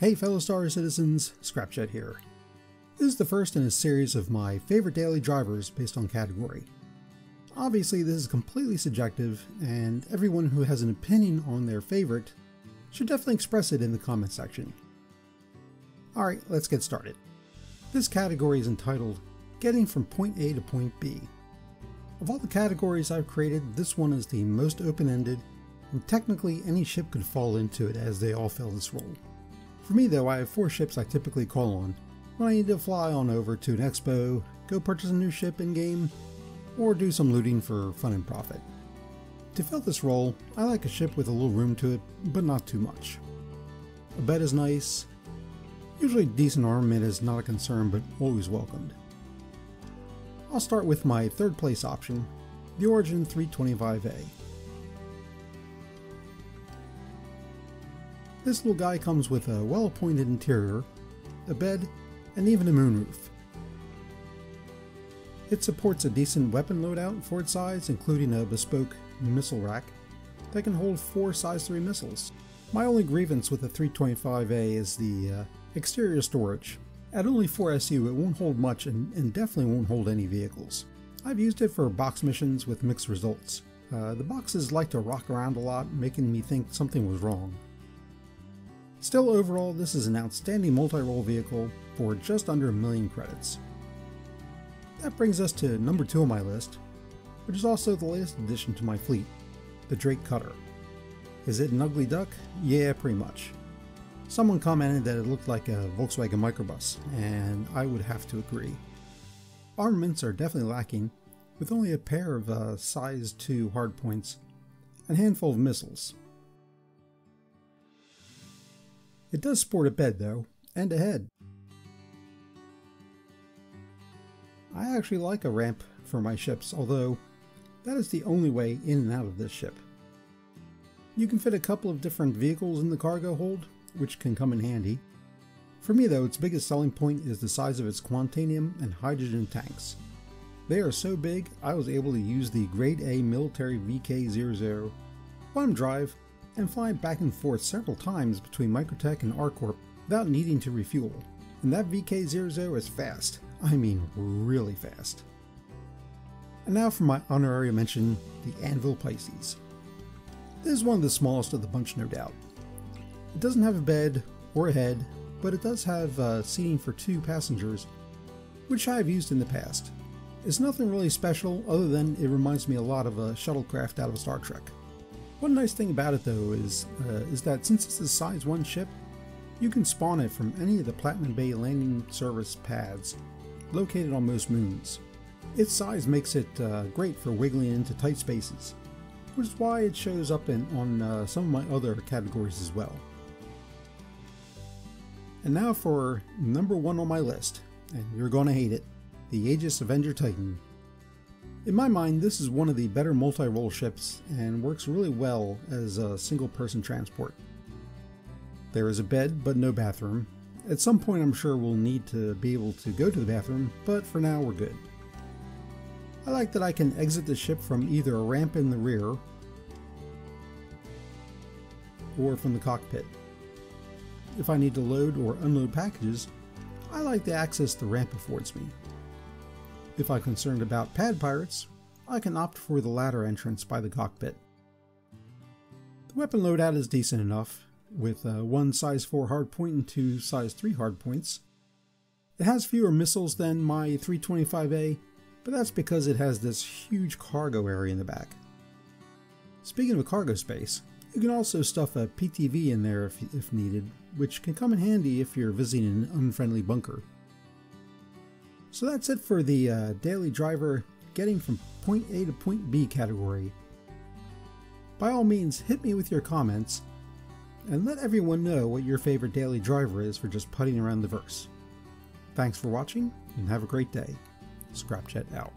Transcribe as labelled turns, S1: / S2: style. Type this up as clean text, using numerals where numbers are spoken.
S1: Hey fellow Star Citizens, Scrapjet here. This is the first in a series of my favorite daily drivers based on category. Obviously this is completely subjective, and everyone who has an opinion on their favorite should definitely express it in the comment section. Alright, let's get started. This category is entitled Getting from Point A to Point B. Of all the categories I've created, this one is the most open-ended, and technically any ship could fall into it as they all fill this role. For me though, I have 4 ships I typically call on when I need to fly on over to an expo, go purchase a new ship in-game, or do some looting for fun and profit. To fill this role, I like a ship with a little room to it, but not too much. A bed is nice. Usually decent armament is not a concern, but always welcomed. I'll start with my third place option, the Origin 325A. This little guy comes with a well-appointed interior, a bed, and even a moonroof. It supports a decent weapon loadout for its size, including a bespoke missile rack that can hold 4 size 3 missiles. My only grievance with the 325A is the exterior storage. At only 4 SU, it won't hold much and definitely won't hold any vehicles. I've used it for box missions with mixed results. The boxes like to rock around a lot, making me think something was wrong. Still, overall, this is an outstanding multi-role vehicle for just under 1 million credits. That brings us to number 2 on my list, which is also the latest addition to my fleet, the Drake Cutter. Is it an ugly duck? Yeah, pretty much. Someone commented that it looked like a Volkswagen microbus, and I would have to agree. Armaments are definitely lacking, with only a pair of size 2 hardpoints and a handful of missiles. It does sport a bed though, and a head. I actually like a ramp for my ships, although that is the only way in and out of this ship. You can fit a couple of different vehicles in the cargo hold, which can come in handy. For me though, its biggest selling point is the size of its Quantanium and hydrogen tanks. They are so big, I was able to use the Grade A military VK00 bottom drive and fly back and forth several times between Microtech and ArcCorp without needing to refuel. And that VK00 is fast. I mean really fast. And now for my honorary mention, the Anvil Pisces. This is one of the smallest of the bunch, no doubt. It doesn't have a bed or a head, but it does have seating for 2 passengers, which I have used in the past. It's nothing really special other than it reminds me a lot of a shuttlecraft out of Star Trek. One nice thing about it though is that since it's a size 1 ship, you can spawn it from any of the Platinum Bay landing service pads located on most moons. Its size makes it great for wiggling into tight spaces, which is why it shows up on some of my other categories as well. And now for number 1 on my list, and you're gonna hate it, the Aegis Avenger Titan. In my mind, this is one of the better multi-role ships and works really well as a single-person transport. There is a bed, but no bathroom. At some point I'm sure we'll need to be able to go to the bathroom, but for now we're good. I like that I can exit the ship from either a ramp in the rear or from the cockpit. If I need to load or unload packages, I like the access the ramp affords me. If I'm concerned about pad pirates, I can opt for the ladder entrance by the cockpit. The weapon loadout is decent enough, with 1 size 4 hardpoint and 2 size 3 hardpoints. It has fewer missiles than my 325A, but that's because it has this huge cargo area in the back. Speaking of cargo space, you can also stuff a PTV in there if needed, which can come in handy if you're visiting an unfriendly bunker. So that's it for the daily driver getting from point A to point B category. By all means, hit me with your comments, and let everyone know what your favorite daily driver is for just putting around the verse. Thanks for watching, and have a great day. Scrapjet out.